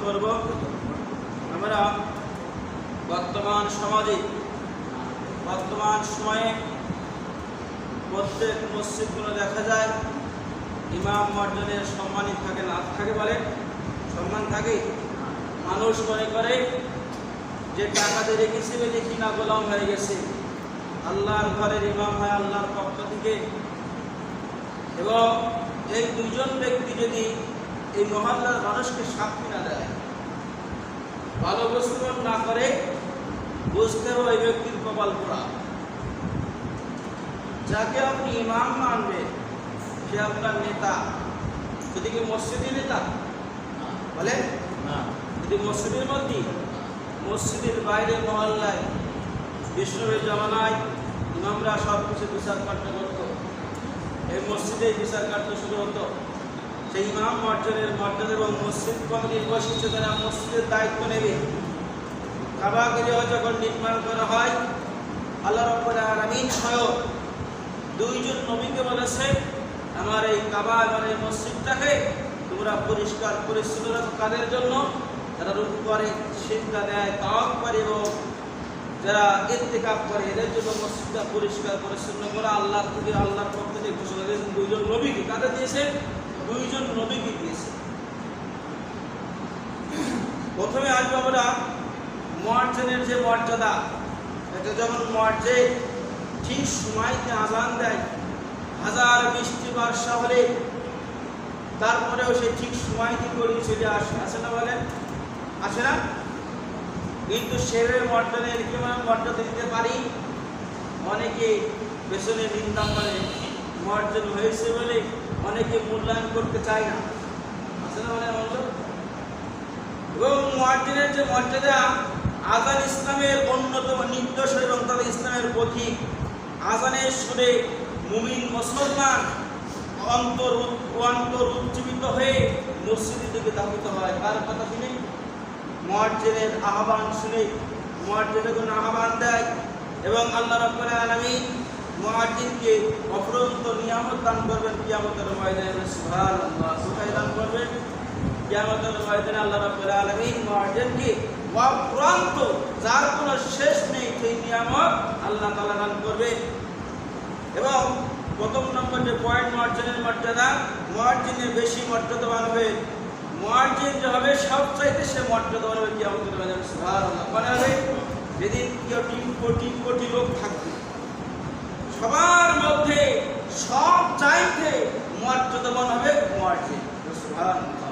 করব। আমরা বর্তমান সমাজে বর্তমান সময়ে প্রত্যেক মসজিদগুলো দেখা যায় ইমাম মর্যাদার সম্মানই থাকে না, থাকে বলে সম্মান থাকে। মানুষ মনে করে যে টাকাতে রেখেছে বলে কিনা গোলাম হয়ে গেছে, আল্লাহর ঘরের ইমাম হয় আল্লাহর পক্ষ থেকে। এবং এই দুইজন ব্যক্তি যদি এই মহল্লার মানুষকে সাক্ষী না দেয়, ভালো উপস্থাপন না করে, বুঝতে হবে ওই ব্যক্তির কপাল পোড়া। যাকে আপনি ইমাম মানবেন সে আপনার নেতা। যদি কি মসজিদের নেতা বলেন না, যদি মসজিদের মধ্যে, মসজিদের বাইরে মহল্লায় বিষ্ণবের জামানায় ইমামরা সব কিছু বিচার কার্য করত, এই মসজিদে বিচার কার্য শুরু হতো। সেই ইমাম মর্যাদা এবং মসজিদ কমিটির বৈশিষ্ট্য যারা মসজিদের দায়িত্ব নেবে। কাবা গৃহ যখন নির্মাণ করা হয়, আল্লাহ রাব্বুল আলামিন স্বয়ং দুইজন নবীকে বলেছে, আমার এই কাবা আমার এই মসজিদটাকে তোমরা পরিষ্কার পরিচ্ছন্ন রাখো। কাদের জন্য? যারা রুকু করে, সিজদা দেয়, তাওয়াফ করে এবং যারা ইতিকাফ করে, এদের জন্য মসজিদটা পরিষ্কার পরিচ্ছন্ন করে আল্লাহর থেকে, আল্লাহর পক্ষ থেকে ঘোষণা দিয়েছেন দুইজন নবীকে। কাদের দিয়েছে? দুইজন নবীকে দিয়েছে। প্রথমে আসবো আমরা মুয়াজ্জিনের যে মর্যাদা। এটা যখন মুয়াজ্জিন ঠিক সময়তে আযান দেয়, হাজার বৃষ্টি বর্ষা হলে তারপরেও সে ঠিক সময়তে গড়িয়ে চলে আসে, আসে না বলেন? আসে না? কিন্তু সেরে মর্যাদার কেমন মর্যাদা দিতে পারি? অনেকে পেছনে নিন্দা করে, মুয়াজ্জিন হয়েছে বলে অনেকে মূল্যায়ন করতে চায় না, আসে না বলেন? এবং মুয়াজ্জিনের যে মর্যাদা, আযান ইসলামের অন্যতম নির্দেশ এবং তাদের ইসলামের পথিক। আযানের সুরে মুমিন মুসলমান অন্তর উজ্জীবিত হয়ে মসজিদের দিকে ধাবিত হয়। কার কথা শুনে? মুয়াজ্জিনের আহ্বান শুনে। মুয়াজ্জিন যখন আহ্বান দেয় এবং আল্লাহ রাব্বুল আলামিন মুয়াজ্জিনকে অফুরন্ত নিয়ামত দান করবেন কিয়ামতের ময়দানে। সুবহানাল্লাহ, কোথায় দান করবেন? কিয়ামতের ময়দানে আল্লাহ রাব্বুল আলামিন মুয়াজ্জিনকে অফুরন্ত, যার কোনো শেষ নেই, সেই নিয়ামত আল্লাহ তাআলা দান করবে। এবং প্রথম নম্বর যে পয়েন্ট মুয়াজ্জিনের মর্যাদা, মুয়াজ্জিনের বেশি মর্যাদাবান হবে। মুয়াজ্জিন যে হবে সবচাইতে সে মর্যাদাবান হবে কিয়ামতের ময়দানে। সুবহানাল্লাহ, মনে হবে যেদিন কোটি কোটি লোক থাকবে, সবার মধ্যে সবচাইতে মর্যাদাবান হবে মুয়াজ্জিন। সুবহানাল্লাহ।